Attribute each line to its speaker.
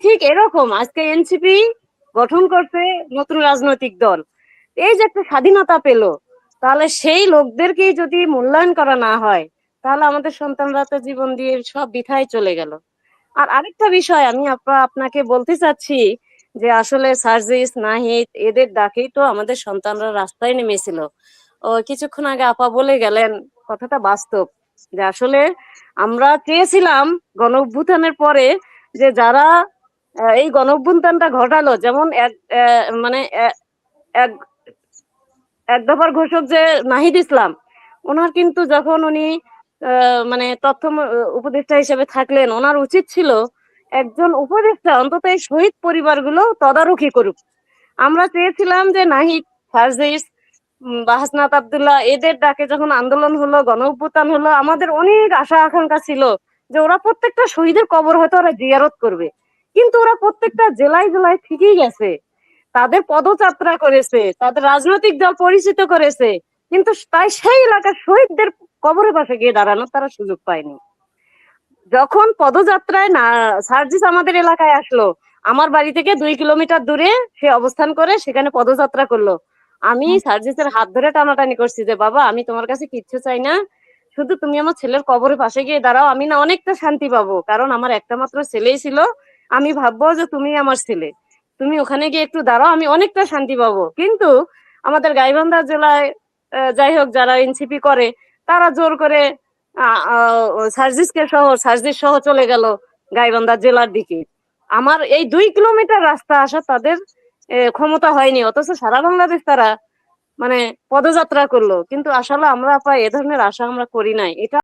Speaker 1: ঠিক এরকম আজকে এনসিপি গঠন করছে নতুন রাজনৈতিক দল, এই যে একটা স্বাধীনতা পেল, তাহলে সেই লোকদেরকেই যদি মূল্যায়ন করা না হয়, তাহলে আমাদের সন্তানরা তো জীবন দিয়ে সব বৃথায় চলে গেল। আর আরেকটা বিষয় আমি আপনাকে বলতে চাচ্ছি যে আসলে সার্জিস নাহিদ এদের ডাকেই তো আমাদের সন্তানরা রাস্তায় নেমেছিল। ও কিছুক্ষণ আগে আপা বলে গেলেন, কথাটা বাস্তব, যে আসলে আমরা চেয়েছিলাম গণ অভ্যুত্থানের পরে যে যারা এই গণ অভ্যুত্থানটা ঘটালো, যেমন মানে এক এক দফার ঘোষক যে নাহিদ ইসলাম, ওনার কিন্তু যখন উনি মানে তথ্য উপদেষ্টা হিসেবে থাকলেন, ওনার উচিত ছিল একজন উপদেষ্টা অন্তত এই শহীদ পরিবারগুলো তদারকি করুক। আমরা চেয়েছিলাম যে নাহিদ, ফারজিস বা হাসনাত আব্দুল্লাহ এদের ডাকে যখন আন্দোলন হলো, গণ অভ্যুত্থান হলো, আমাদের অনেক আশা আকাঙ্ক্ষা ছিল যে ওরা প্রত্যেকটা শহীদের কবর হয়তো ওরা জিয়ারত করবে, কিন্তু ওরা প্রত্যেকটা জেলায় জেলায় ঠিকই গেছে, তাদের পদযাত্রা করেছে, তাদের রাজনৈতিক দল পরিচিত করেছে, কিন্তু তাই সেই এলাকার শহীদদের কবরের পাশে গিয়ে দাঁড়ানোর তারা সুযোগ পায়নি। যখন পদযাত্রায় না সার্জিস আমাদের এলাকায় আসলো, আমার বাড়ি থেকে 2 কিলোমিটার দূরে সে অবস্থান করে সেখানে পদযাত্রা করলো, আমি সার্জিসের হাত ধরে টানাটানি করছি যে বাবা আমি তোমার কাছে কিচ্ছু চাই না, শুধু তুমি আমার ছেলের কবরের পাশে গিয়ে দাঁড়াও, আমি না অনেকটা শান্তি পাবো, কারণ আমার একটা মাত্র ছেলেই ছিল, আমি ভাববো যে তুমি আমার ছেলে, তুমি ওখানে গিয়ে একটু দাঁড়াও, আমি অনেকটা শান্তি পাবো। কিন্তু আমাদের গাইবান্ধা জেলায় যাই হোক যারা এনসিপি করে, তারা জোর করে সার্জিস সহ চলে গেল গাইবান্ধা জেলার দিকে। আমার এই 2 কিলোমিটার রাস্তা আসা তাদের ক্ষমতা হয়নি, অথচ সারা বাংলাদেশ তারা মানে পদযাত্রা করলো। কিন্তু আসলে আমরা এ ধরনের আশা আমরা করি নাই, এটা